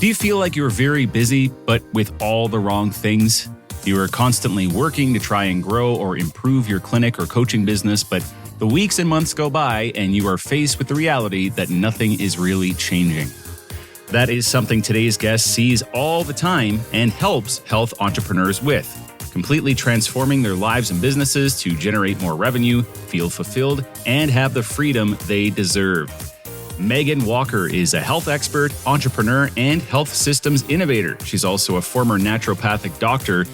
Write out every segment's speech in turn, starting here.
Do you feel like you're very busy, but with all the wrong things? You are constantly working to try and grow or improve your clinic or coaching business, but the weeks and months go by and you are faced with the reality that nothing is really changing. That is something today's guest sees all the time and helps health entrepreneurs with, completely transforming their lives and businesses to generate more revenue, feel fulfilled, and have the freedom they deserve. Meghan Walker is a health expert, entrepreneur, and health systems innovator. She's also a former naturopathic doctor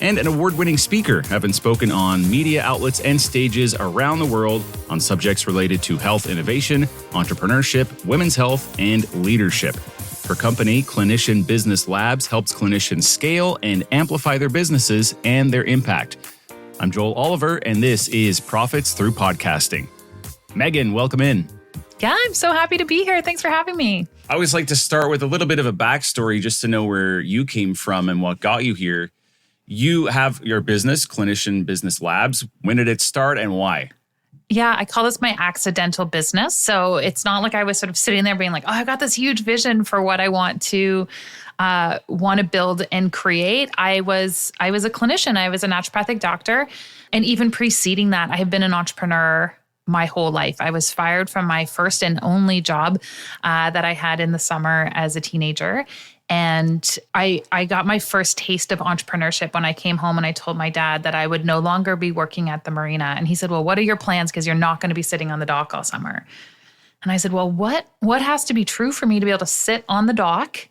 and an award-winning speaker, having spoken on media outlets and stages around the world on subjects related to health innovation, entrepreneurship, women's health, and leadership. Her company, Clinician Business Labs, helps clinicians scale and amplify their businesses and their impact. I'm Joel Oliver, and this is Profits Through Podcasting. Meghan, welcome in. Yeah, I'm so happy to be here. Thanks for having me. I always like to start with a little bit of a backstory just to know where you came from and what got you here. You have your business, Clinician Business Labs. When did it start and why? Yeah, I call this my accidental business. So it's not like I was sort of sitting there being like, oh, I've got this huge vision for what I want to build and create. I was a clinician. I was a naturopathic doctor. And even preceding that, I have been an entrepreneur my whole life. I was fired from my first and only job that I had in the summer as a teenager. And I got my first taste of entrepreneurship when I came home and I told my dad that I would no longer be working at the marina. And he said, well, what are your plans? Because you're not going to be sitting on the dock all summer. And I said, well, what has to be true for me to be able to sit on the dock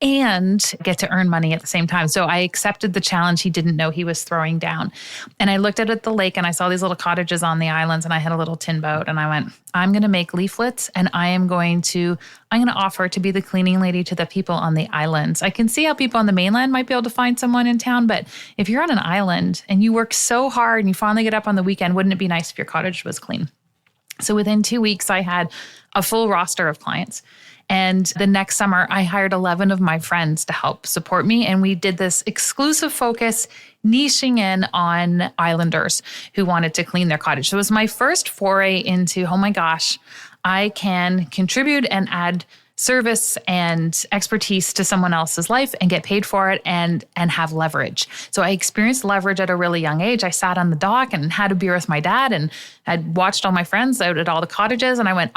and get to earn money at the same time? So I accepted the challenge he didn't know he was throwing down. And I looked out at the lake and I saw these little cottages on the islands and I had a little tin boat and I went, I'm going to make leaflets and I'm going to offer to be the cleaning lady to the people on the islands. I can see how people on the mainland might be able to find someone in town, but if you're on an island and you work so hard and you finally get up on the weekend, wouldn't it be nice if your cottage was clean? So within 2 weeks, I had a full roster of clients. And the next summer, I hired 11 of my friends to help support me. And we did this exclusive focus, niching in on islanders who wanted to clean their cottage. So it was my first foray into, oh my gosh, I can contribute and add service and expertise to someone else's life and get paid for it and have leverage. So I experienced leverage at a really young age. I sat on the dock and had a beer with my dad and had watched all my friends out at all the cottages. And I went,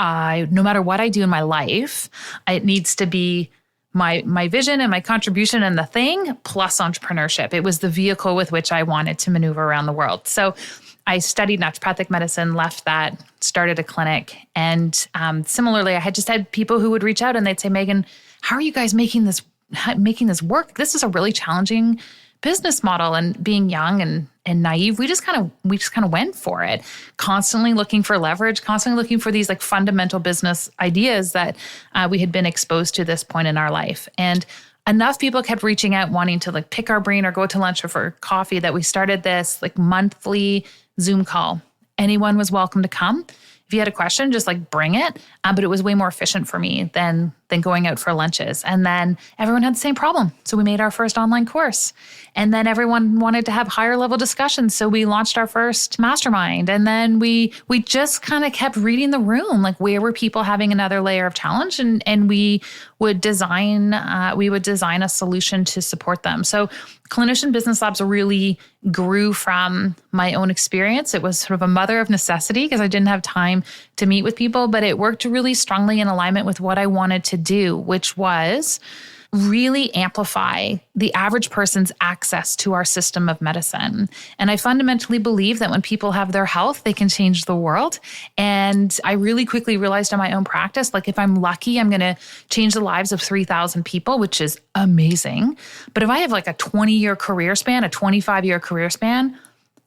no matter what I do in my life, it needs to be my vision and my contribution and the thing plus entrepreneurship. It was the vehicle with which I wanted to maneuver around the world. So I studied naturopathic medicine, left that, started a clinic. And similarly, I had just had people who would reach out and they'd say, Meghan, how are you guys making this work? This is a really challenging business model. And being young and naive, we just kind of went for it, constantly looking for leverage, constantly looking for these like fundamental business ideas that we had been exposed to this point in our life. And enough people kept reaching out, wanting to like pick our brain or go to lunch or for coffee, that we started this like monthly Zoom call. Anyone was welcome to come. If you had a question, just like bring it. But it was way more efficient for me than going out for lunches. And then everyone had the same problem. So we made our first online course. And then everyone wanted to have higher level discussions. So we launched our first mastermind. And then we just kind of kept reading the room, like where were people having another layer of challenge? And we would design a solution to support them. So Clinician Business Labs really grew from my own experience. It was sort of a mother of necessity because I didn't have time to meet with people, but it worked really strongly in alignment with what I wanted to do, which was really amplify the average person's access to our system of medicine. And I fundamentally believe that when people have their health, they can change the world. And I really quickly realized in my own practice, like if I'm lucky, I'm going to change the lives of 3,000 people, which is amazing. But if I have like a 20-year career span, a 25-year career span,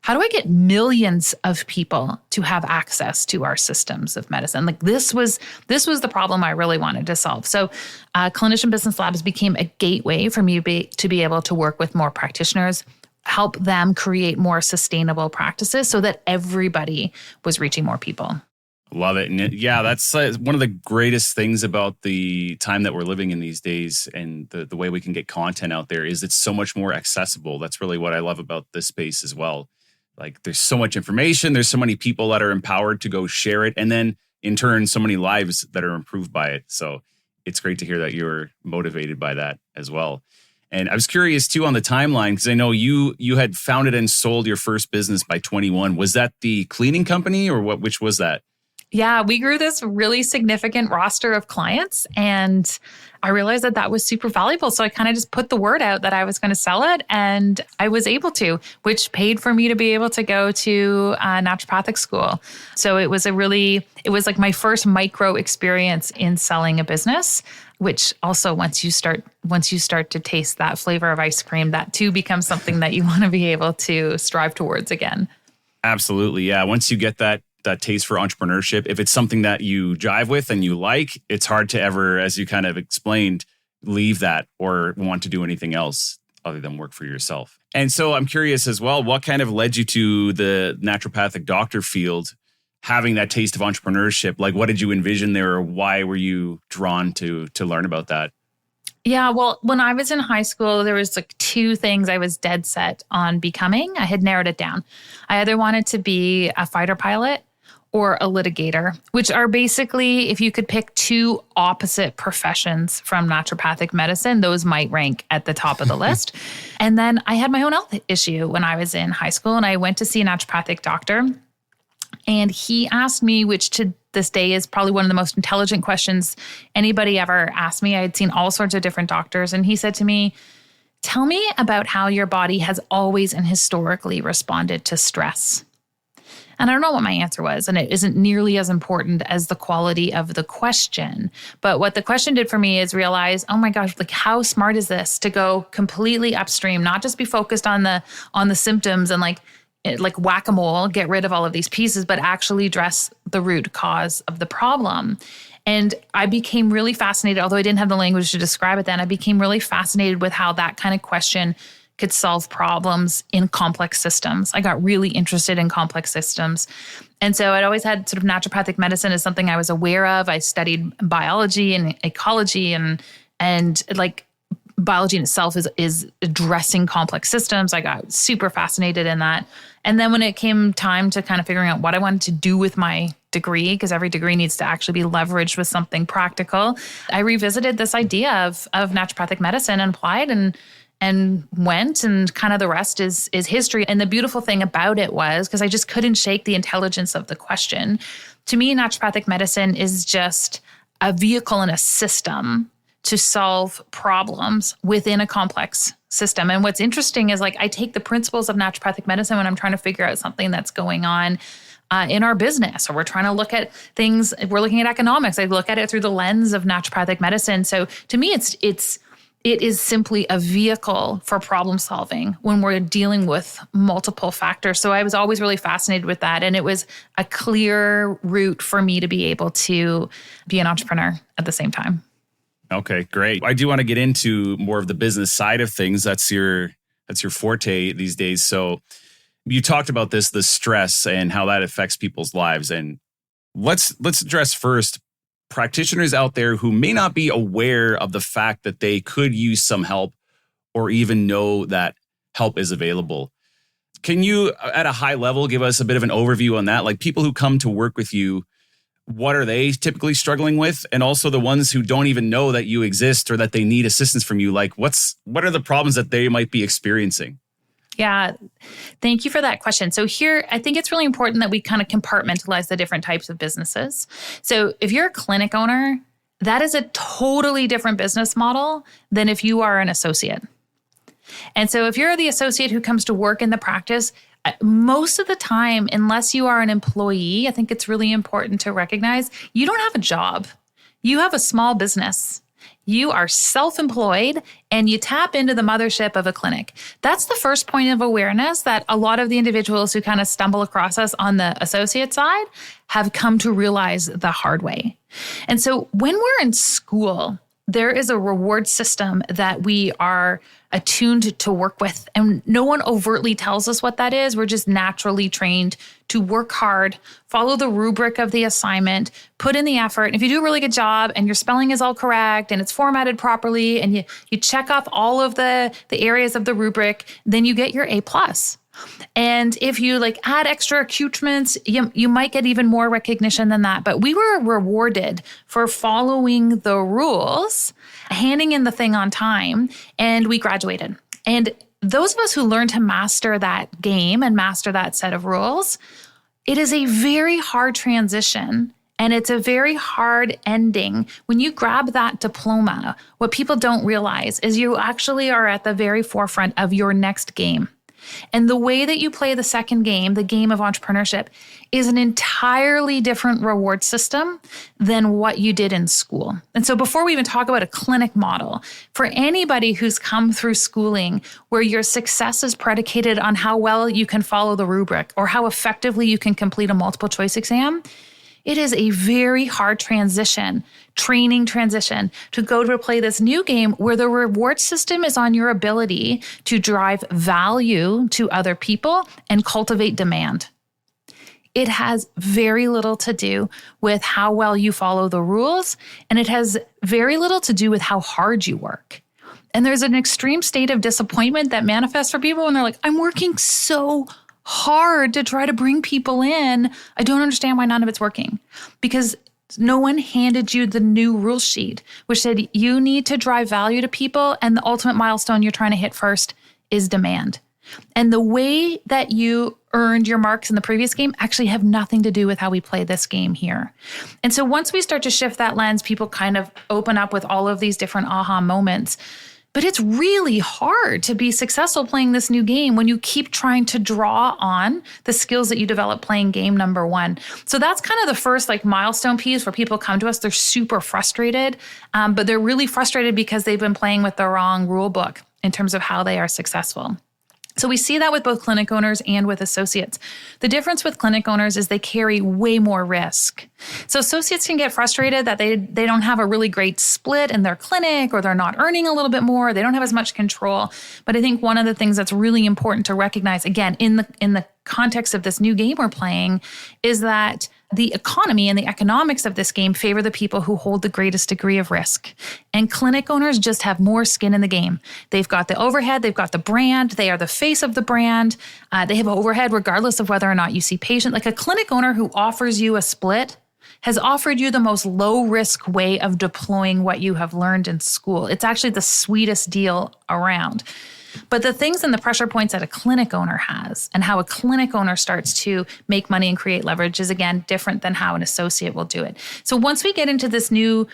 how do I get millions of people to have access to our systems of medicine? Like this was the problem I really wanted to solve. So Clinician Business Labs became a gateway for me to be able to work with more practitioners, help them create more sustainable practices so that everybody was reaching more people. Love it. And yeah, that's one of the greatest things about the time that we're living in these days and the way we can get content out there is it's so much more accessible. That's really what I love about this space as well. Like there's so much information. There's so many people that are empowered to go share it. And then in turn, so many lives that are improved by it. So it's great to hear that you're motivated by that as well. And I was curious too on the timeline, because I know you had founded and sold your first business by 21. Was that the cleaning company or which was that? Yeah, we grew this really significant roster of clients, and I realized that that was super valuable. So I kind of just put the word out that I was going to sell it, and I was able to, which paid for me to be able to go to naturopathic school. So it was like my first micro experience in selling a business, which also once you start to taste that flavor of ice cream, that too becomes something that you want to be able to strive towards again. Absolutely. Yeah. Once you get that taste for entrepreneurship, if it's something that you jive with and you like, it's hard to ever, as you kind of explained, leave that or want to do anything else other than work for yourself. And so I'm curious as well, what kind of led you to the naturopathic doctor field, having that taste of entrepreneurship? Like, what did you envision there, or why were you drawn to learn about that? Yeah, well, when I was in high school, there was like two things I was dead set on becoming. I had narrowed it down. I either wanted to be a fighter pilot or a litigator, which are basically, if you could pick two opposite professions from naturopathic medicine, those might rank at the top of the list. And then I had my own health issue when I was in high school, and I went to see a naturopathic doctor. And he asked me, which to this day is probably one of the most intelligent questions anybody ever asked me. I had seen all sorts of different doctors. And he said to me, "Tell me about how your body has always and historically responded to stress." And I don't know what my answer was, and it isn't nearly as important as the quality of the question. But what the question did for me is realize, oh my gosh, like how smart is this to go completely upstream, not just be focused on the symptoms and like whack-a-mole, get rid of all of these pieces, but actually address the root cause of the problem. And I became really fascinated, although I didn't have the language to describe it then, I became really fascinated with how that kind of question could solve problems in complex systems. I got really interested in complex systems. And so I'd always had sort of naturopathic medicine as something I was aware of. I studied biology and ecology and like biology in itself is addressing complex systems. I got super fascinated in that. And then when it came time to kind of figuring out what I wanted to do with my degree, because every degree needs to actually be leveraged with something practical, I revisited this idea of naturopathic medicine and applied and went, and kind of the rest is history. And the beautiful thing about it was, because I just couldn't shake the intelligence of the question, to me, naturopathic medicine is just a vehicle and a system to solve problems within a complex system. And what's interesting is like I take the principles of naturopathic medicine when I'm trying to figure out something that's going on in our business, or we're trying to look at things, we're looking at economics. I look at it through the lens of naturopathic medicine. So to me, it is simply a vehicle for problem solving when we're dealing with multiple factors. So I was always really fascinated with that. And it was a clear route for me to be able to be an entrepreneur at the same time. Okay, great. I do want to get into more of the business side of things. That's your forte these days. So you talked about the stress and how that affects people's lives. And let's address first practitioners out there who may not be aware of the fact that they could use some help or even know that help is available. Can you, at a high level, give us a bit of an overview on that? Like people who come to work with you, what are they typically struggling with? And also the ones who don't even know that you exist or that they need assistance from you, like what are the problems that they might be experiencing? Yeah, thank you for that question. So here, I think it's really important that we kind of compartmentalize the different types of businesses. So if you're a clinic owner, that is a totally different business model than if you are an associate. And so if you're the associate who comes to work in the practice, most of the time, unless you are an employee, I think it's really important to recognize you don't have a job. You have a small business. You are self-employed and you tap into the mothership of a clinic. That's the first point of awareness that a lot of the individuals who kind of stumble across us on the associate side have come to realize the hard way. And so when we're in school, there is a reward system that we are attuned to work with. And no one overtly tells us what that is. We're just naturally trained to work hard, follow the rubric of the assignment, put in the effort. And if you do a really good job and your spelling is all correct and it's formatted properly and you check off all of the areas of the rubric, then you get your A+. And if you like add extra accoutrements, you might get even more recognition than that. But we were rewarded for following the rules, handing in the thing on time, and we graduated. And those of us who learn to master that game and master that set of rules, it is a very hard transition. And it's a very hard ending. When you grab that diploma, what people don't realize is you actually are at the very forefront of your next game. And the way that you play the second game, the game of entrepreneurship, is an entirely different reward system than what you did in school. And so before we even talk about a clinic model, for anybody who's come through schooling where your success is predicated on how well you can follow the rubric or how effectively you can complete a multiple choice exam, it is a very hard training transition to go to play this new game where the reward system is on your ability to drive value to other people and cultivate demand. It has very little to do with how well you follow the rules, and it has very little to do with how hard you work. And there's an extreme state of disappointment that manifests for people when they're like, I'm working so hard to try to bring people in. I don't understand why none of it's working. Because no one handed you the new rule sheet, which said you need to drive value to people, and the ultimate milestone you're trying to hit first is demand. And the way that you earned your marks in the previous game actually have nothing to do with how we play this game here. And so once we start to shift that lens, people kind of open up with all of these different aha moments. But it's really hard to be successful playing this new game when you keep trying to draw on the skills that you develop playing game number one. So that's kind of the first like milestone piece where people come to us. They're super frustrated, but they're really frustrated because they've been playing with the wrong rule book in terms of how they are successful. So we see that with both clinic owners and with associates. The difference with clinic owners is they carry way more risk. So associates can get frustrated that they don't have a really great split in their clinic, or they're not earning a little bit more. They don't have as much control. But I think one of the things that's really important to recognize, again, in the context of this new game we're playing, is that the economy and the economics of this game favor the people who hold the greatest degree of risk. And clinic owners just have more skin in the game. They've got the overhead, they've got the brand, they are the face of the brand. They have overhead regardless of whether or not you see patient. Like a clinic owner who offers you a split has offered you the most low-risk way of deploying what you have learned in school. It's actually the sweetest deal around. But the things and the pressure points that a clinic owner has and how a clinic owner starts to make money and create leverage is, again, different than how an associate will do it. So once we get into this new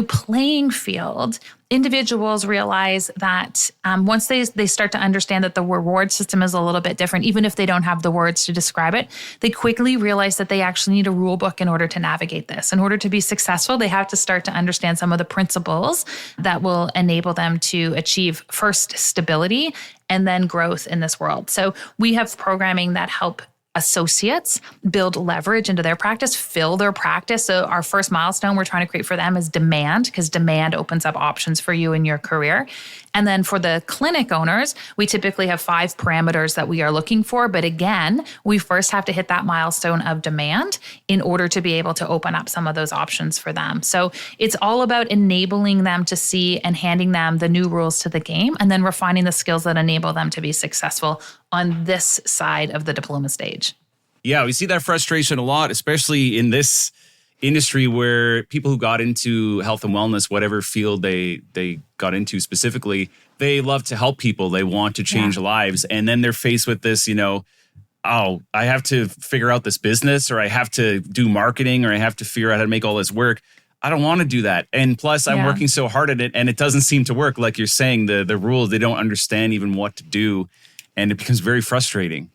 playing field, individuals realize that once they start to understand that the reward system is a little bit different, even if they don't have the words to describe it, they quickly realize that they actually need a rule book in order to navigate this. In order to be successful, they have to start to understand some of the principles that will enable them to achieve first stability and then growth in this world. So we have programming that help associates build leverage into their practice, fill their practice. So our first milestone we're trying to create for them is demand, because demand opens up options for you in your career. And then for the clinic owners, we typically have 5 parameters that we are looking for. But again, we first have to hit that milestone of demand in order to be able to open up some of those options for them. So it's all about enabling them to see and handing them the new rules to the game, and then refining the skills that enable them to be successful on this side of the diploma stage. Yeah, we see that frustration a lot, especially in this industry where people who got into health and wellness, whatever field they got into specifically, they love to help people. They want to change lives. And then they're faced with this, I have to figure out this business, or I have to do marketing, or I have to figure out how to make all this work. I don't want to do that. And plus, I'm working so hard at it, and it doesn't seem to work. Like you're saying, the rules, they don't understand even what to do. And it becomes very frustrating.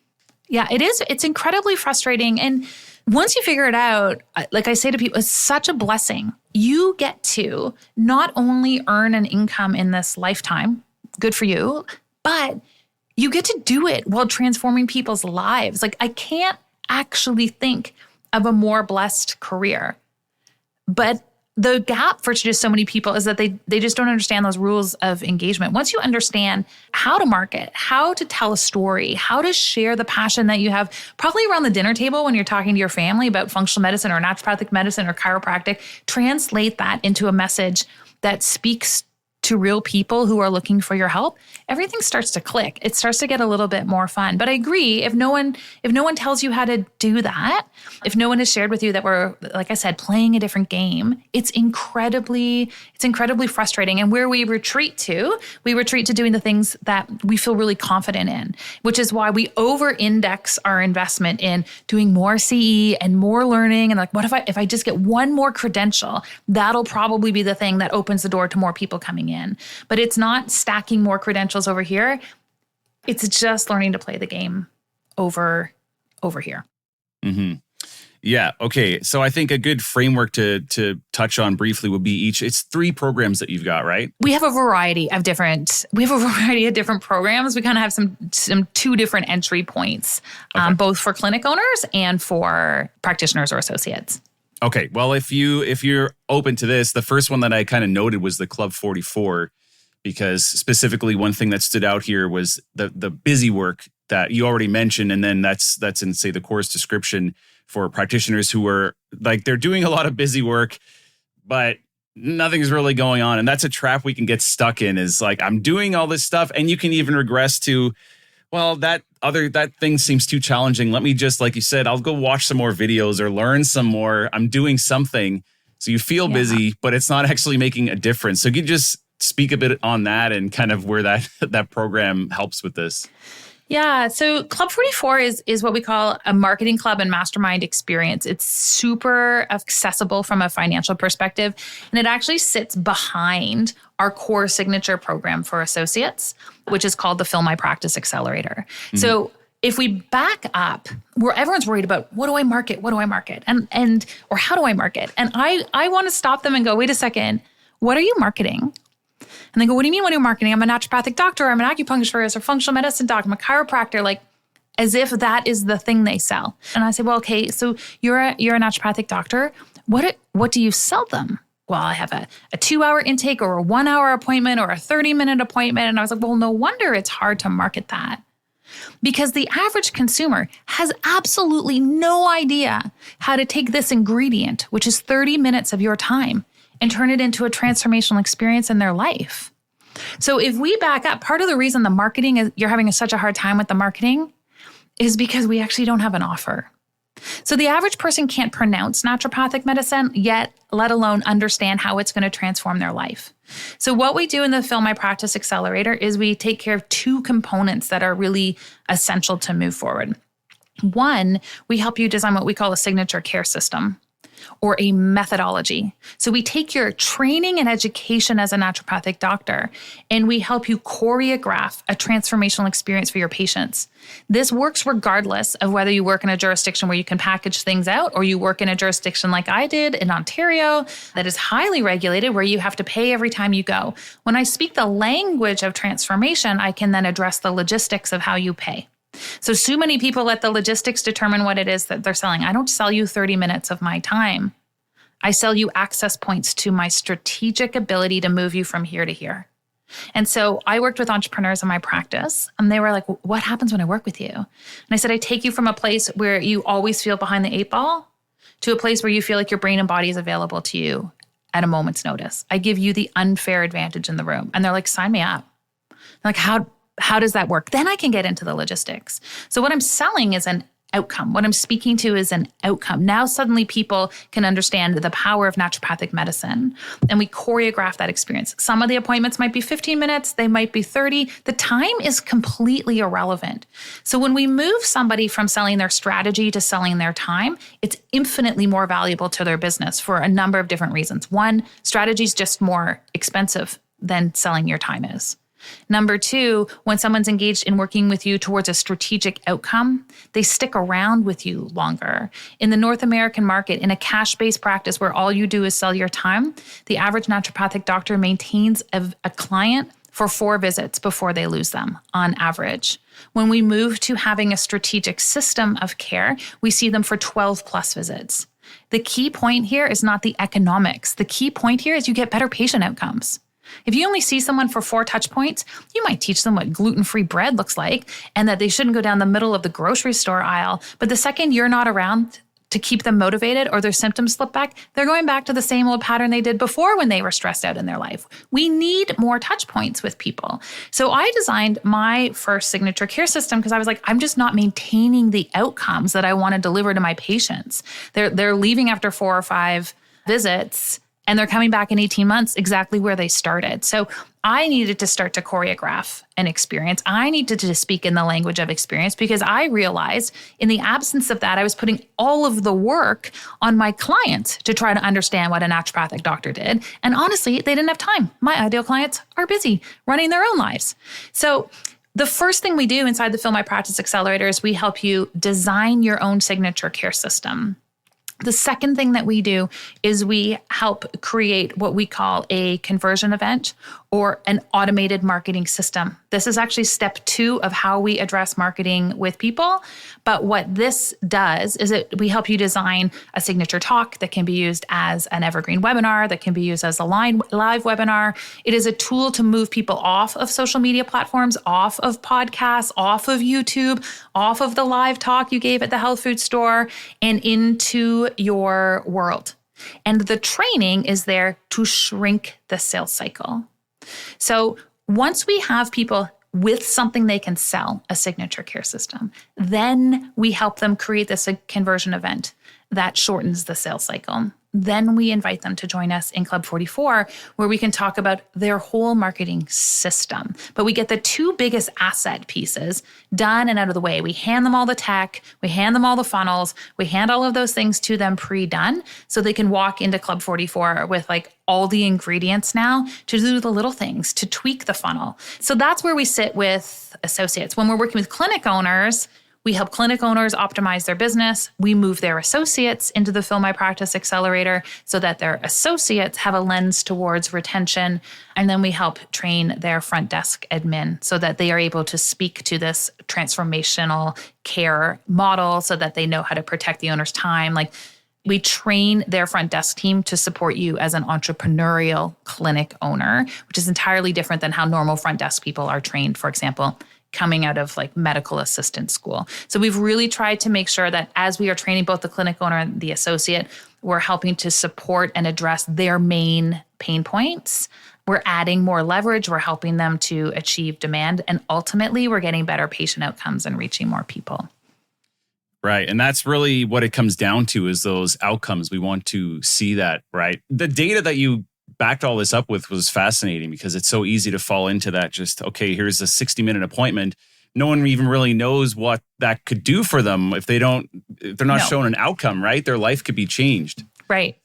Yeah, it is. It's incredibly frustrating. And once you figure it out, like I say to people, it's such a blessing. You get to not only earn an income in this lifetime, good for you, but you get to do it while transforming people's lives. Like I can't actually think of a more blessed career. But the gap for just so many people is that they just don't understand those rules of engagement. Once you understand how to market, how to tell a story, how to share the passion that you have, probably around the dinner table when you're talking to your family about functional medicine or naturopathic medicine or chiropractic, translate that into a message that speaks to real people who are looking for your help, everything starts to click. It starts to get a little bit more fun. But I agree, if no one tells you how to do that, if no one has shared with you that we're, like I said, playing a different game, it's incredibly frustrating. And where we retreat to doing the things that we feel really confident in, which is why we over-index our investment in doing more CE and more learning. And like, what if I just get one more credential, that'll probably be the thing that opens the door to more people coming in. But it's not stacking more credentials over here. It's just learning to play the game over here. Mm-hmm. Yeah. Okay. So I think a good framework to touch on briefly would be it's 3 programs that you've got, right? We have a variety of different programs. We kind of have some 2 different entry points, both for clinic owners and for practitioners or associates. Okay. Well, if you're open to this, the first one that I kind of noted was the Club 44, because specifically one thing that stood out here was the busy work that you already mentioned. And then that's in, say, the course description for practitioners who are like, they're doing a lot of busy work, but nothing's really going on. And that's a trap we can get stuck in, is like, I'm doing all this stuff, and you can even regress to, well, that thing seems too challenging. Let me just, like you said, I'll go watch some more videos or learn some more. I'm doing something. So you feel busy, but it's not actually making a difference. So you could just speak a bit on that and kind of where that program helps with this. Yeah. So Club 44 is what we call a marketing club and mastermind experience. It's super accessible from a financial perspective, and it actually sits behind our core signature program for associates, which is called the Fill My Practice Accelerator. Mm-hmm. So if we back up, where everyone's worried about what do I market, and or how do I market? And I want to stop them and go, wait a second, what are you marketing? And they go, what do you mean when you're marketing? I'm a naturopathic doctor, I'm an acupuncturist or functional medicine doc, I'm a chiropractor, like as if that is the thing they sell. And I say, well, okay, so you're a naturopathic doctor. What do you sell them? Well, I have a 2-hour intake or a 1-hour appointment or a 30-minute appointment. And I was like, well, no wonder it's hard to market that. Because the average consumer has absolutely no idea how to take this ingredient, which is 30 minutes of your time, and turn it into a transformational experience in their life. So if we back up, part of the reason the marketing is you're having such a hard time with the marketing is because we actually don't have an offer. So the average person can't pronounce naturopathic medicine yet, let alone understand how it's going to transform their life. So what we do in the Fill My Practice Accelerator is we take care of 2 components that are really essential to move forward. One, we help you design what we call a signature care system, or a methodology. So we take your training and education as a naturopathic doctor, and we help you choreograph a transformational experience for your patients. This works regardless of whether you work in a jurisdiction where you can package things out, or you work in a jurisdiction like I did in Ontario that is highly regulated, where you have to pay every time you go. When I speak the language of transformation, I can then address the logistics of how you pay. So many people let the logistics determine what it is that they're selling. I don't sell you 30 minutes of my time. I sell you access points to my strategic ability to move you from here to here. And so I worked with entrepreneurs in my practice, and they were like, what happens when I work with you? And I said, I take you from a place where you always feel behind the 8 ball to a place where you feel like your brain and body is available to you at a moment's notice. I give you the unfair advantage in the room. And they're like, sign me up. I'm like, how does that work? Then I can get into the logistics. So what I'm selling is an outcome. What I'm speaking to is an outcome. Now suddenly people can understand the power of naturopathic medicine, and we choreograph that experience. Some of the appointments might be 15 minutes, they might be 30. The time is completely irrelevant. So when we move somebody from selling their strategy to selling their time, it's infinitely more valuable to their business for a number of different reasons. One, strategy is just more expensive than selling your time is. Number 2, when someone's engaged in working with you towards a strategic outcome, they stick around with you longer. In the North American market, in a cash-based practice where all you do is sell your time, the average naturopathic doctor maintains a client for 4 visits before they lose them on average. When we move to having a strategic system of care, we see them for 12 plus visits. The key point here is not the economics. The key point here is you get better patient outcomes. If you only see someone for 4 touch points, you might teach them what gluten-free bread looks like and that they shouldn't go down the middle of the grocery store aisle. But the second you're not around to keep them motivated or their symptoms slip back, they're going back to the same old pattern they did before when they were stressed out in their life. We need more touch points with people. So I designed my first signature care system because I was like, I'm just not maintaining the outcomes that I want to deliver to my patients. They're leaving after 4 or 5 visits and they're coming back in 18 months exactly where they started. So I needed to start to choreograph an experience. I needed to speak in the language of experience because I realized in the absence of that, I was putting all of the work on my clients to try to understand what a naturopathic doctor did. And honestly, they didn't have time. My ideal clients are busy running their own lives. So the first thing we do inside the Fill My Practice Accelerator is we help you design your own signature care system. The second thing that we do is we help create what we call a conversion event or an automated marketing system. This is actually step 2 of how we address marketing with people. But what this does is we help you design a signature talk that can be used as an evergreen webinar, that can be used as a live webinar. It is a tool to move people off of social media platforms, off of podcasts, off of YouTube, off of the live talk you gave at the health food store, and into your world. And the training is there to shrink the sales cycle. So once we have people with something they can sell, a signature care system, then we help them create this conversion event that shortens the sales cycle. Then we invite them to join us in Club 44, where we can talk about their whole marketing system. But we get the 2 biggest asset pieces done and out of the way. We hand them all the tech, we hand them all the funnels, we hand all of those things to them pre-done so they can walk into Club 44 with like all the ingredients now to do the little things, to tweak the funnel. So that's where we sit with associates. When we're working with clinic owners, we help clinic owners optimize their business. We move their associates into the Fill My Practice Accelerator so that their associates have a lens towards retention. And then we help train their front desk admin so that they are able to speak to this transformational care model so that they know how to protect the owner's time. Like, we train their front desk team to support you as an entrepreneurial clinic owner, which is entirely different than how normal front desk people are trained, for example, coming out of like medical assistant school. So we've really tried to make sure that as we are training both the clinic owner and the associate, we're helping to support and address their main pain points. We're adding more leverage. We're helping them to achieve demand. And ultimately, we're getting better patient outcomes and reaching more people. Right. And that's really what it comes down to, is those outcomes. We want to see that, right? The data that you backed all this up with was fascinating because it's so easy to fall into that. Just, okay, here's a 60-minute appointment. No one even really knows what that could do for them if they're not shown an outcome, right? Their life could be changed. Right.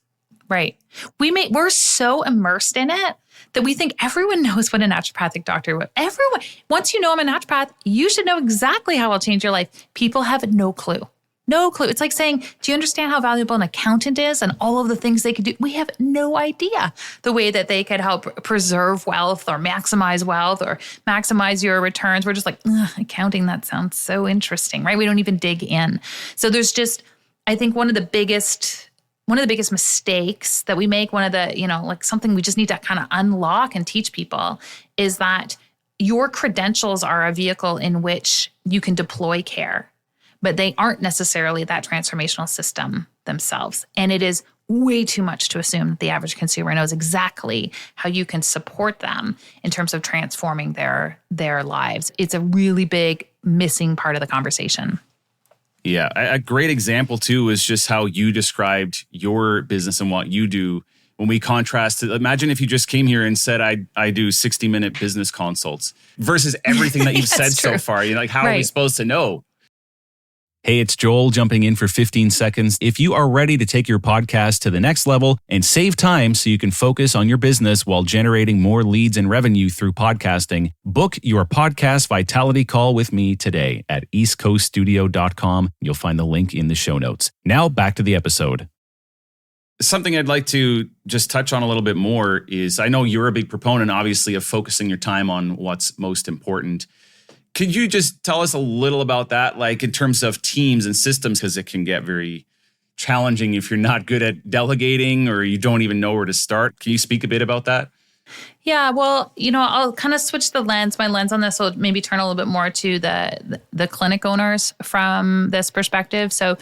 We're so immersed in it that we think everyone knows what a naturopathic doctor would. Everyone, once you know I'm a naturopath, you should know exactly how I'll change your life. People have no clue. No clue. It's like saying, do you understand how valuable an accountant is and all of the things they could do? We have no idea the way that they could help preserve wealth or maximize your returns. We're just like, accounting, that sounds so interesting, right? We don't even dig in. So there's just, I think one of the biggest mistakes that we make, one of the, like something we just need to kind of unlock and teach people is that your credentials are a vehicle in which you can deploy care, but they aren't necessarily that transformational system themselves. And it is way too much to assume the average consumer knows exactly how you can support them in terms of transforming their lives. It's a really big missing part of the conversation. Yeah, a great example too is just how you described your business and what you do. When we contrasted, imagine if you just came here and said, I do 60-minute business consults versus everything that you've said true. So far. How are we supposed to know? Hey, it's Joel jumping in for 15 seconds. If you are ready to take your podcast to the next level and save time so you can focus on your business while generating more leads and revenue through podcasting, book your podcast vitality call with me today at eastcoaststudio.com. You'll find the link in the show notes. Now back to the episode. Something I'd like to just touch on a little bit more is, I know you're a big proponent, obviously, of focusing your time on what's most important. Could you just tell us a little about that, like in terms of teams and systems, because it can get very challenging if you're not good at delegating or you don't even know where to start. Can you speak a bit about that? Yeah, well, I'll kind of switch my lens on this will maybe turn a little bit more to the clinic owners from this perspective. So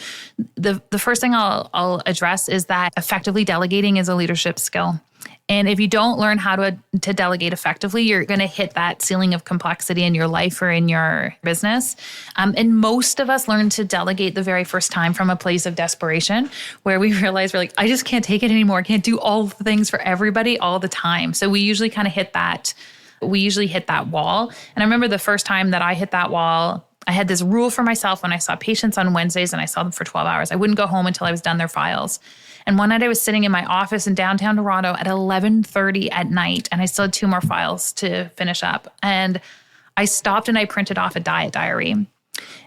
the first thing I'll address is that effectively delegating is a leadership skill. And if you don't learn how to delegate effectively, you're going to hit that ceiling of complexity in your life or in your business. And most of us learn to delegate the very first time from a place of desperation where we realize we're like, I just can't take it anymore. I can't do all the things for everybody all the time. So we usually kind of hit that. We usually hit that wall. And I remember the first time that I hit that wall, I had this rule for myself when I saw patients on Wednesdays and I saw them for 12 hours. I wouldn't go home until I was done their files. And one night I was sitting in my office in downtown Toronto at 11:30 at night, and I still had 2 more files to finish up. And I stopped and I printed off a diet diary.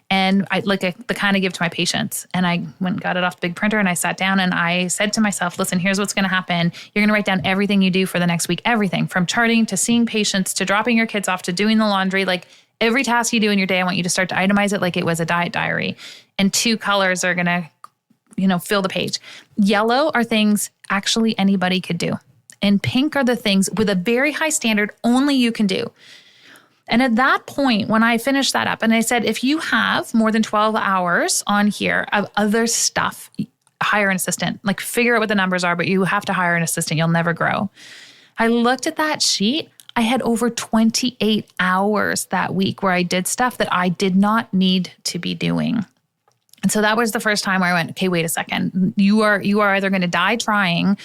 And the kind I give to my patients. And I went and got it off the big printer and I sat down and I said to myself, listen, here's what's going to happen. You're going to write down everything you do for the next week, everything from charting to seeing patients to dropping your kids off to doing the laundry, like every task you do in your day, I want you to start to itemize it like it was a diet diary. And 2 colors are going to fill the page. Yellow are things actually anybody could do. And pink are the things with a very high standard only you can do. And at that point, when I finished that up and I said, if you have more than 12 hours on here of other stuff, hire an assistant, like figure out what the numbers are, but you have to hire an assistant. You'll never grow. I looked at that sheet. I had over 28 hours that week where I did stuff that I did not need to be doing. And so that was the first time where I went, okay, wait a second. You are either going to die trying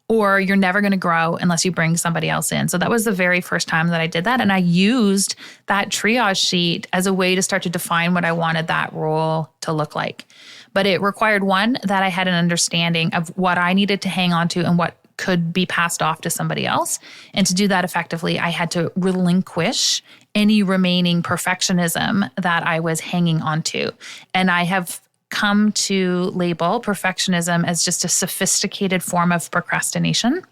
or you're never going to grow unless you bring somebody else in. So that was the very first time that I did that. And I used that triage sheet as a way to start to define what I wanted that role to look like. But it required, one, that I had an understanding of what I needed to hang on to and what could be passed off to somebody else. And to do that effectively, I had to relinquish any remaining perfectionism that I was hanging on to. And I have come to label perfectionism as just a sophisticated form of procrastination.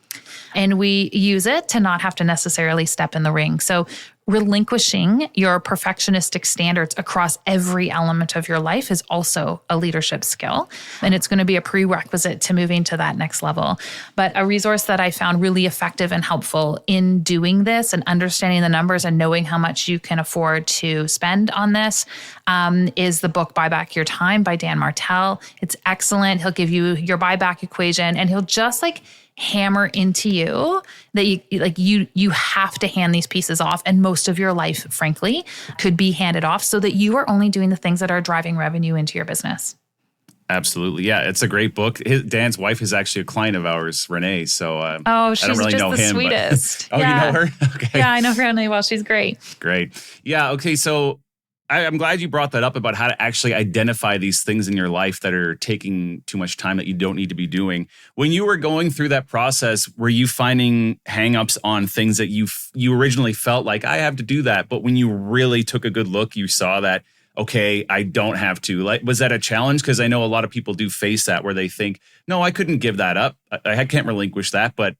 And we use it to not have to necessarily step in the ring. So relinquishing your perfectionistic standards across every element of your life is also a leadership skill. And it's going to be a prerequisite to moving to that next level. But a resource that I found really effective and helpful in doing this and understanding the numbers and knowing how much you can afford to spend on this is the book Buy Back Your Time by Dan Martell. It's excellent. He'll give you your buyback equation and he'll just hammer into you that you have to hand these pieces off. And most of your life, frankly, could be handed off so that you are only doing the things that are driving revenue into your business. Absolutely. Yeah, it's a great book. Dan's wife is actually a client of ours, Renee. So she's I don't really just know the him. Sweetest. But, yeah. You know her? Okay. Yeah, I know her really well. She's great. Great. Yeah. Okay. So I'm glad you brought that up about how to actually identify these things in your life that are taking too much time that you don't need to be doing. When you were going through that process, were you finding hangups on things that you originally felt like I have to do that, but when you really took a good look, you saw that, okay, I don't have to. Was that a challenge? Because I know a lot of people do face that where they think, no, I couldn't give that up. I can't relinquish that, but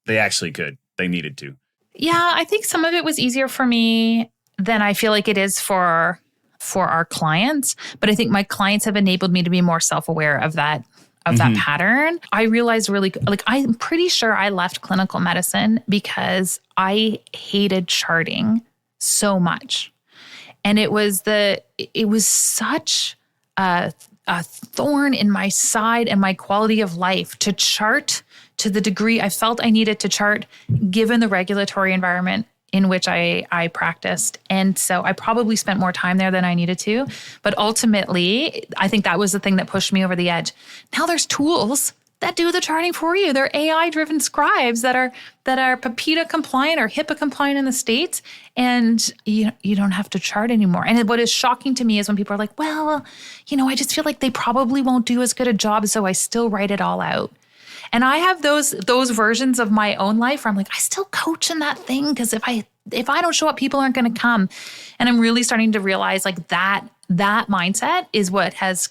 they actually could. They needed to. Yeah, I think some of it was easier for me than I feel like it is for our clients. But I think my clients have enabled me to be more self-aware of that pattern. I realized I'm pretty sure I left clinical medicine because I hated charting so much. And it was such a thorn in my side and my quality of life to chart to the degree I felt I needed to chart given the regulatory environment in which I practiced. And so I probably spent more time there than I needed to. But ultimately, I think that was the thing that pushed me over the edge. Now there's tools that do the charting for you. They're AI-driven scribes that are PIPEDA compliant or HIPAA compliant in the States. And you don't have to chart anymore. And what is shocking to me is when people are like, well, I just feel like they probably won't do as good a job, so I still write it all out. And I have those versions of my own life where I'm like, I still coach in that thing because if I don't show up, people aren't going to come. And I'm really starting to realize that mindset is what has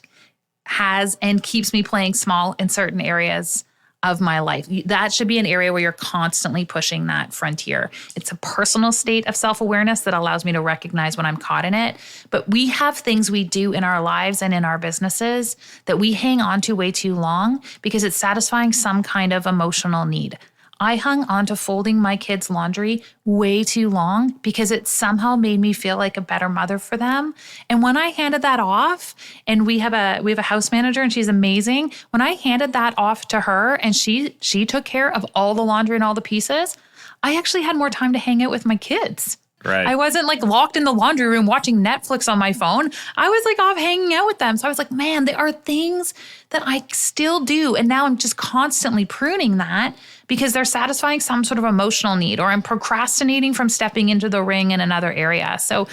and keeps me playing small in certain areas of my life. That should be an area where you're constantly pushing that frontier. It's a personal state of self-awareness that allows me to recognize when I'm caught in it. But we have things we do in our lives and in our businesses that we hang on to way too long because it's satisfying some kind of emotional need. I hung on to folding my kids' laundry way too long because it somehow made me feel like a better mother for them. And when I handed that off, and we have a house manager and she's amazing. When I handed that off to her and she took care of all the laundry and all the pieces, I actually had more time to hang out with my kids. Right. I wasn't like locked in the laundry room watching Netflix on my phone. I was like off hanging out with them. So I was like, man, there are things that I still do. And now I'm just constantly pruning that because they're satisfying some sort of emotional need, or I'm procrastinating from stepping into the ring in another area. So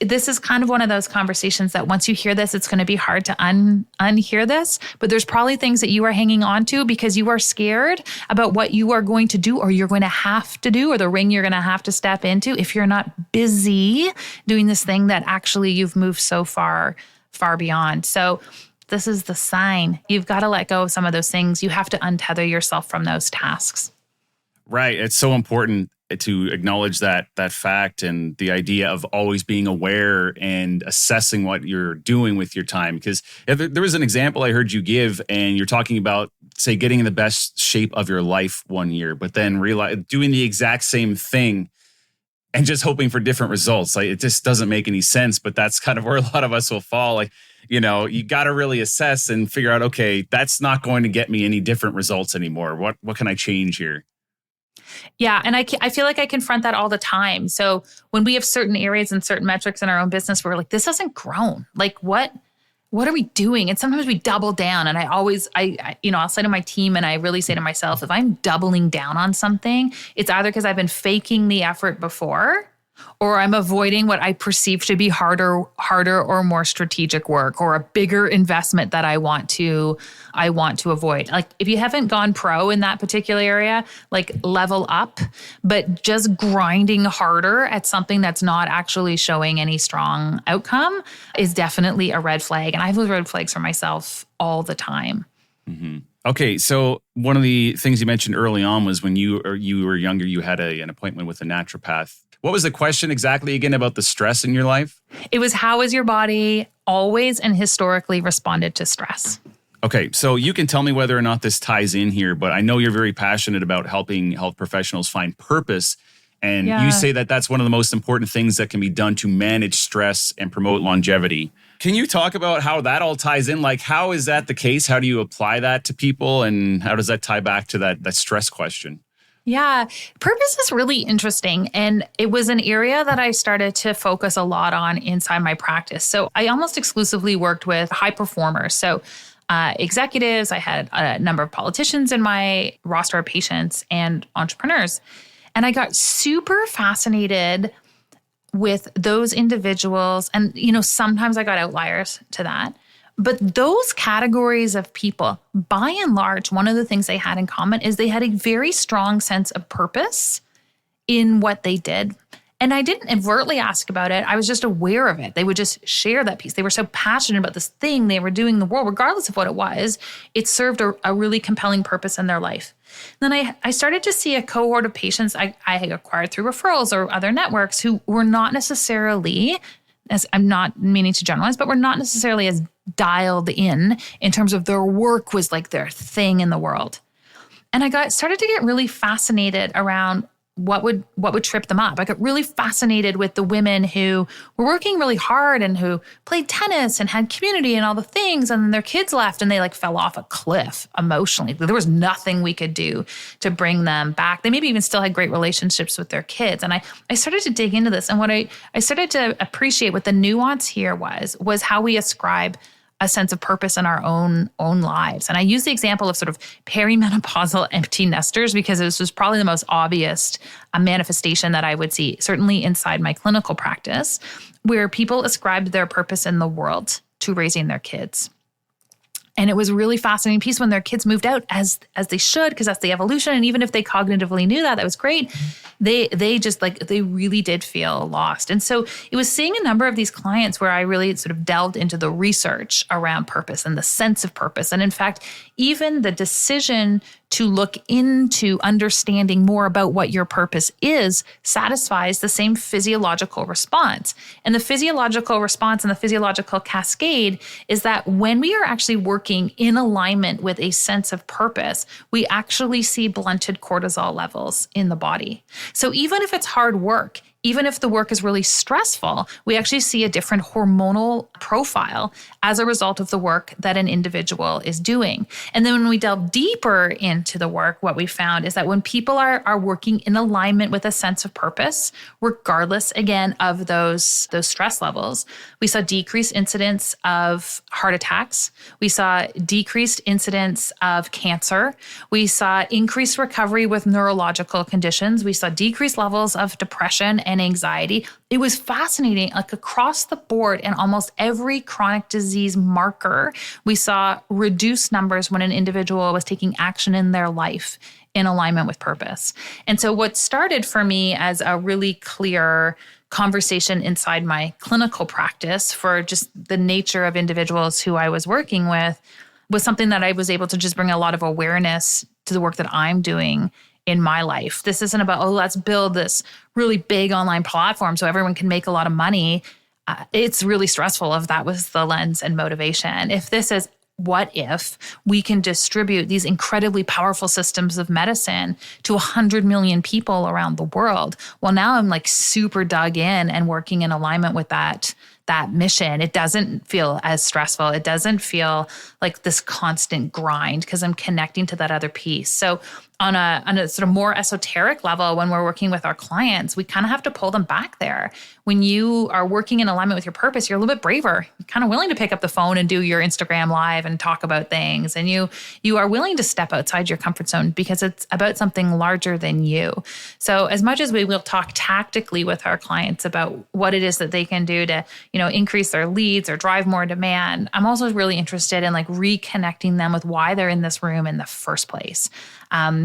this is kind of one of those conversations that once you hear this, it's going to be hard to unhear this, but there's probably things that you are hanging on to because you are scared about what you are going to do, or you're going to have to do, or the ring you're going to have to step into if you're not busy doing this thing that actually you've moved so far beyond. So this is the sign. You've got to let go of some of those things. You have to untether yourself from those tasks. Right. It's so important to acknowledge that fact, and the idea of always being aware and assessing what you're doing with your time. Because there was an example I heard you give, and you're talking about, say, getting in the best shape of your life one year, but then doing the exact same thing and just hoping for different results. Like, it just doesn't make any sense, but that's kind of where a lot of us will fall. Like, you know, you got to really assess and figure out, okay, that's not going to get me any different results anymore. What can I change here? Yeah. And I feel like I confront that all the time. So when we have certain areas and certain metrics in our own business, we're like, this hasn't grown. Like, what are we doing? And sometimes we double down. And I'll say to my team, and I really say to myself, if I'm doubling down on something, it's either because I've been faking the effort before, or I'm avoiding what I perceive to be harder or more strategic work, or a bigger investment that I want to avoid. Like, if you haven't gone pro in that particular area, like, level up, but just grinding harder at something that's not actually showing any strong outcome is definitely a red flag. And I have those red flags for myself all the time. Mm-hmm. Okay, so one of the things you mentioned early on was when you were younger, you had an appointment with a naturopath. What was the question exactly again about the stress in your life? It was, how has your body always and historically responded to stress? Okay, so you can tell me whether or not this ties in here, but I know you're very passionate about helping health professionals find purpose. And you say that that's one of the most important things that can be done to manage stress and promote longevity. Can you talk about how that all ties in? Like, how is that the case? How do you apply that to people? And how does that tie back to that stress question? Yeah, purpose is really interesting. And it was an area that I started to focus a lot on inside my practice. So I almost exclusively worked with high performers. So executives, I had a number of politicians in my roster of patients, and entrepreneurs. And I got super fascinated with those individuals. And, sometimes I got outliers to that. But those categories of people, by and large, one of the things they had in common is they had a very strong sense of purpose in what they did. And I didn't overtly ask about it. I was just aware of it. They would just share that piece. They were so passionate about this thing they were doing in the world, regardless of what it was. It served a really compelling purpose in their life. Then I started to see a cohort of patients I had acquired through referrals or other networks who were not necessarily, as I'm not meaning to generalize, but were not necessarily as dialed in terms of their work was like their thing in the world. And I started to get really fascinated around what would trip them up. I got really fascinated with the women who were working really hard and who played tennis and had community and all the things, and then their kids left and they like fell off a cliff emotionally. There was nothing we could do to bring them back. They maybe even still had great relationships with their kids. And I started to dig into this, and what I started to appreciate what the nuance here was how we ascribe a sense of purpose in our own lives. And I use the example of sort of perimenopausal empty nesters because this was probably the most obvious manifestation that I would see, certainly inside my clinical practice, where people ascribed their purpose in the world to raising their kids. And it was a really fascinating piece when their kids moved out, as they should, because that's the evolution. And even if they cognitively knew that was great, they really did feel lost. And so it was seeing a number of these clients where I really sort of delved into the research around purpose and the sense of purpose. And in fact, even the decision to look into understanding more about what your purpose is satisfies the same physiological response. And the physiological response and the physiological cascade is that when we are actually working in alignment with a sense of purpose, we actually see blunted cortisol levels in the body. So even if it's hard work, even if the work is really stressful, we actually see a different hormonal profile as a result of the work that an individual is doing. And then when we delve deeper into the work, what we found is that when people are working in alignment with a sense of purpose, regardless, again, of those stress levels, we saw decreased incidence of heart attacks. We saw decreased incidence of cancer. We saw increased recovery with neurological conditions. We saw decreased levels of depression and anxiety. It was fascinating, like across the board in almost every chronic disease marker, we saw reduced numbers when an individual was taking action in their life in alignment with purpose. And so what started for me as a really clear conversation inside my clinical practice for just the nature of individuals who I was working with was something that I was able to just bring a lot of awareness to the work that I'm doing in my life. This isn't about, oh, let's build this really big online platform so everyone can make a lot of money. It's really stressful if that was the lens and motivation. If this is, what if we can distribute these incredibly powerful systems of medicine to 100 million people around the world? Well, now I'm like super dug in and working in alignment with that mission. It doesn't feel as stressful. It doesn't feel like this constant grind because I'm connecting to that other piece. So on a sort of more esoteric level, when we're working with our clients, we kind of have to pull them back there. When you are working in alignment with your purpose, you're a little bit braver. You're kind of willing to pick up the phone and do your Instagram live and talk about things. And you are willing to step outside your comfort zone because it's about something larger than you. So as much as we will talk tactically with our clients about what it is that they can do to, increase their leads or drive more demand, I'm also really interested in like reconnecting them with why they're in this room in the first place.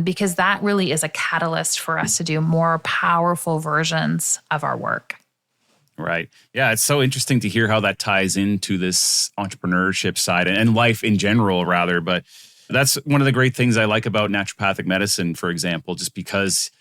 Because that really is a catalyst for us to do more powerful versions of our work. Right. Yeah, it's so interesting to hear how that ties into this entrepreneurship side and life in general, rather. But that's one of the great things I like about naturopathic medicine, for example, just because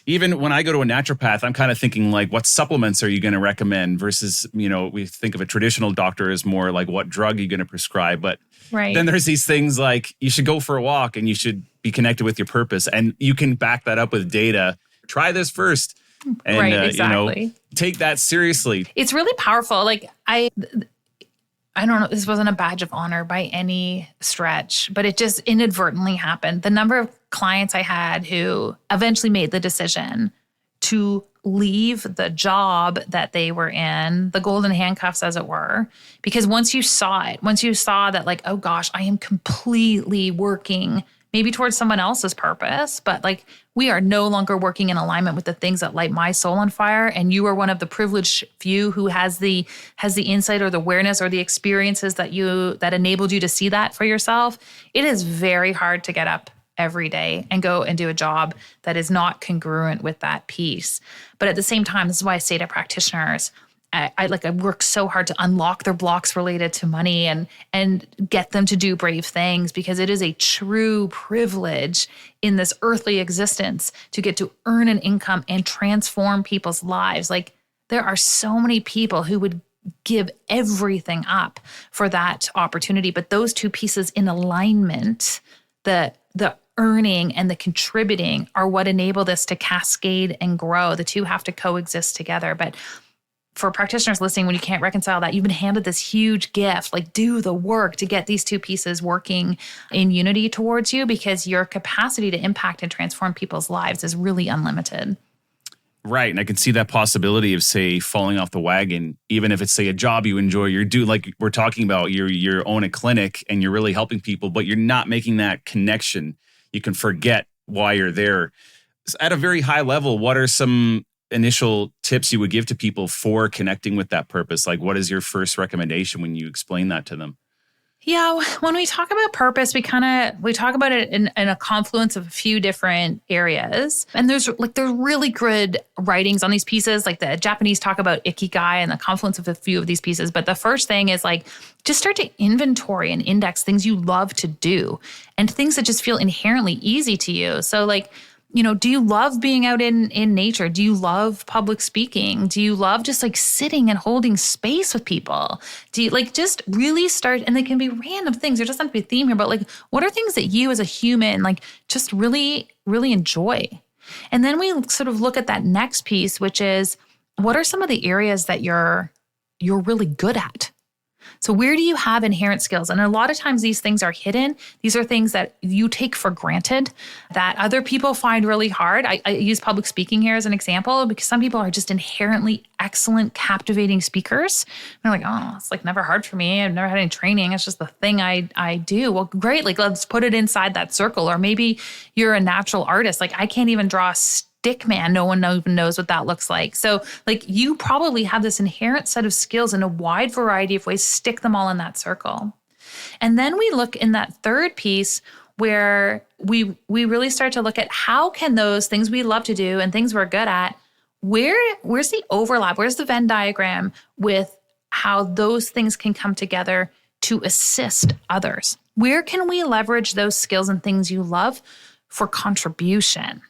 even when I go to a naturopath, I'm kind of thinking like, what supplements are you going to recommend versus, we think of a traditional doctor as more like what drug are you going to prescribe. But then there's these things like you should go for a walk and you should be connected with your purpose. And you can back that up with data. Try this first. And, exactly. Take that seriously. It's really powerful. Like I don't know, this wasn't a badge of honor by any stretch, but it just inadvertently happened. The number of clients I had who eventually made the decision to leave the job that they were in, the golden handcuffs, as it were, because once you saw that like, oh gosh, I am completely working maybe towards someone else's purpose, but like we are no longer working in alignment with the things that light my soul on fire. And you are one of the privileged few who has the insight or the awareness or the experiences that enabled you to see that for yourself. It is very hard to get up every day and go and do a job that is not congruent with that piece. But at the same time, this is why I say to practitioners, I work so hard to unlock their blocks related to money and get them to do brave things, because it is a true privilege in this earthly existence to get to earn an income and transform people's lives. Like there are so many people who would give everything up for that opportunity, but those two pieces in alignment, the earning and the contributing, are what enable this to cascade and grow. The two have to coexist together. But for practitioners listening, when you can't reconcile that, you've been handed this huge gift, like do the work to get these two pieces working in unity towards you, because your capacity to impact and transform people's lives is really unlimited. Right. And I can see that possibility of, say, falling off the wagon, even if it's, say, a job you enjoy. You're doing, like we're talking about, you own a clinic and you're really helping people, but you're not making that connection. You can forget why you're there. So at a very high level, what are some initial tips you would give to people for connecting with that purpose? Like, what is your first recommendation when you explain that to them? Yeah, when we talk about purpose, we talk about it in a confluence of a few different areas. And there's really good writings on these pieces. Like the Japanese talk about ikigai and the confluence of a few of these pieces. But the first thing is just start to inventory and index things you love to do and things that just feel inherently easy to you. So do you love being out in nature? Do you love public speaking? Do you love just sitting and holding space with people? Do you just really start, and they can be random things. There doesn't have to be a theme here, but what are things that you as a human, just really, really enjoy? And then we sort of look at that next piece, which is what are some of the areas that you're really good at? So where do you have inherent skills? And a lot of times these things are hidden. These are things that you take for granted that other people find really hard. I use public speaking here as an example because some people are just inherently excellent, captivating speakers. And they're like, oh, it's never hard for me. I've never had any training. It's just the thing I do. Well, great. Let's put it inside that circle. Or maybe you're a natural artist. I can't even draw a stick man. No one even knows what that looks like. So you probably have this inherent set of skills in a wide variety of ways, stick them all in that circle. And then we look in that third piece where we really start to look at how can those things we love to do and things we're good at, where's the overlap? Where's the Venn diagram with how those things can come together to assist others? Where can we leverage those skills and things you love for contribution?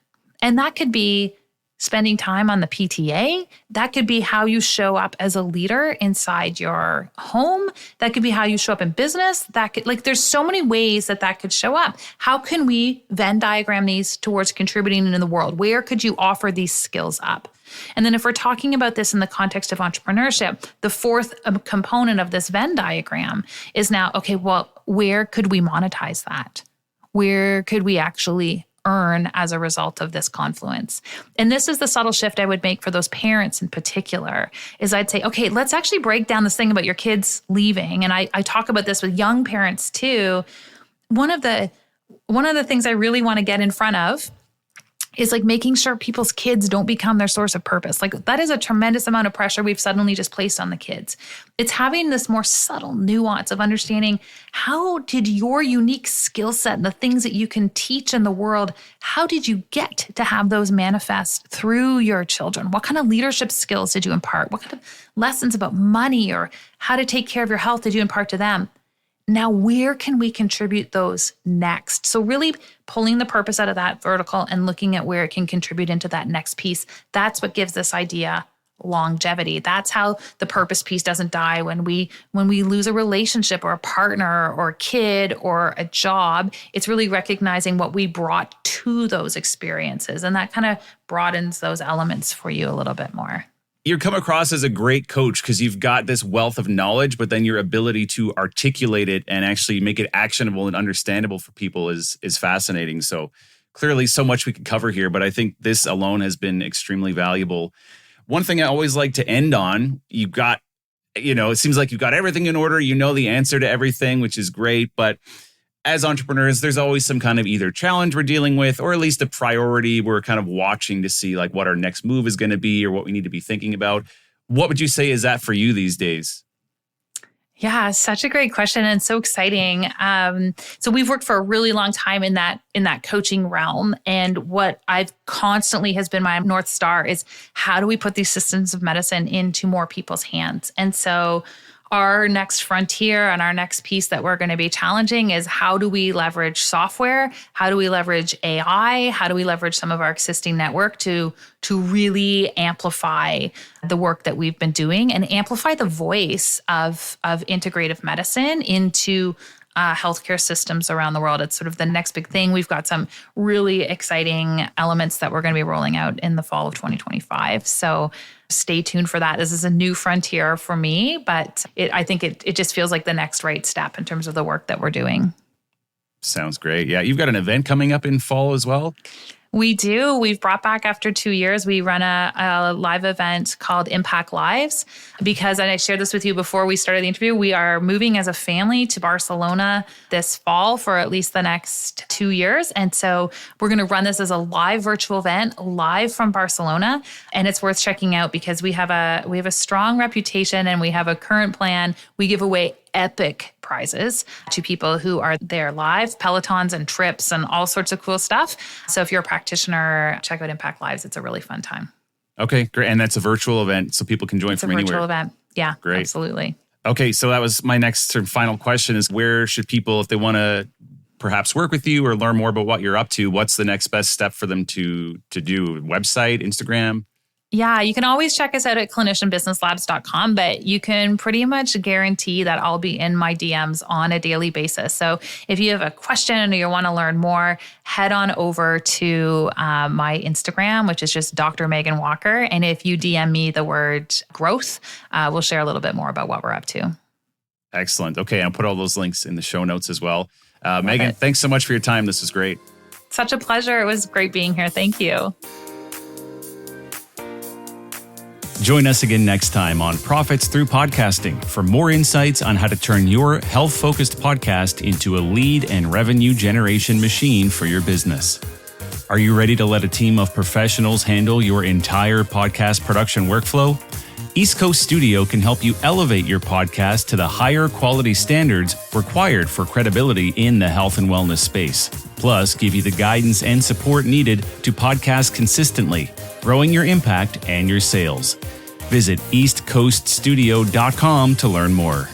And that could be spending time on the PTA. That could be how you show up as a leader inside your home. That could be how you show up in business. That could, there's so many ways that could show up. How can we Venn diagram these towards contributing in the world? Where could you offer these skills up? And then if we're talking about this in the context of entrepreneurship, the fourth component of this Venn diagram is now, okay, well, where could we monetize that? Where could we actually earn as a result of this confluence? And this is the subtle shift I would make for those parents in particular, is I'd say, okay, let's actually break down this thing about your kids leaving. And I talk about this with young parents too. One of the things I really want to get in front of is making sure people's kids don't become their source of purpose. That is a tremendous amount of pressure we've suddenly just placed on the kids. It's having this more subtle nuance of understanding how did your unique skill set and the things that you can teach in the world, how did you get to have those manifest through your children? What kind of leadership skills did you impart? What kind of lessons about money or how to take care of your health did you impart to them? Now, where can we contribute those next? So really pulling the purpose out of that vertical and looking at where it can contribute into that next piece. That's what gives this idea longevity. That's how the purpose piece doesn't die when we lose a relationship or a partner or a kid or a job. It's really recognizing what we brought to those experiences. And that kind of broadens those elements for you a little bit more. You come across as a great coach because you've got this wealth of knowledge, but then your ability to articulate it and actually make it actionable and understandable for people is fascinating. So clearly so much we could cover here, but I think this alone has been extremely valuable. One thing I always like to end on, it seems like you've got everything in order. You know the answer to everything, which is great. But as entrepreneurs, there's always some kind of either challenge we're dealing with, or at least a priority we're kind of watching to see what our next move is going to be or what we need to be thinking about. What would you say is that for you these days? Yeah, such a great question and so exciting. So we've worked for a really long time in that coaching realm. And what I've constantly has been my North Star is how do we put these systems of medicine into more people's hands? And so our next frontier and our next piece that we're going to be challenging is how do we leverage software? How do we leverage AI? How do we leverage some of our existing network to really amplify the work that we've been doing and amplify the voice of integrative medicine into healthcare systems around the world? It's sort of the next big thing. We've got some really exciting elements that we're going to be rolling out in the fall of 2025. So stay tuned for that. This is a new frontier for me, but I think it just feels like the next right step in terms of the work that we're doing. Sounds great. Yeah, you've got an event coming up in fall as well? We do. We've brought back after 2 years. We run a live event called Impact Lives because, and I shared this with you before we started the interview, we are moving as a family to Barcelona this fall for at least the next 2 years. And so we're going to run this as a live virtual event, live from Barcelona. And it's worth checking out because we have a strong reputation and we have a current plan. We give away epic prizes to people who are there live, Pelotons and trips and all sorts of cool stuff. So if you're a practitioner, check out Impact Lives. It's a really fun time. Okay, great. And that's a virtual event, so people can join from anywhere. It's a virtual event. Yeah, great. Absolutely. Okay, so that was my next sort of final question is where should people, if they want to perhaps work with you or learn more about what you're up to, what's the next best step for them to do? Website, Instagram? Yeah, you can always check us out at clinicianbusinesslabs.com, but you can pretty much guarantee that I'll be in my DMs on a daily basis. So if you have a question or you want to learn more, head on over to my Instagram, which is just Dr. Meghan Walker. And if you DM me the word growth, we'll share a little bit more about what we're up to. Excellent. Okay, I'll put all those links in the show notes as well. Meghan, thanks so much for your time. This was great. Such a pleasure. It was great being here. Thank you. Join us again next time on Profits Through Podcasting for more insights on how to turn your health-focused podcast into a lead and revenue generation machine for your business. Are you ready to let a team of professionals handle your entire podcast production workflow? East Coast Studio can help you elevate your podcast to the higher quality standards required for credibility in the health and wellness space. Plus, give you the guidance and support needed to podcast consistently, growing your impact and your sales. Visit eastcoaststudio.com to learn more.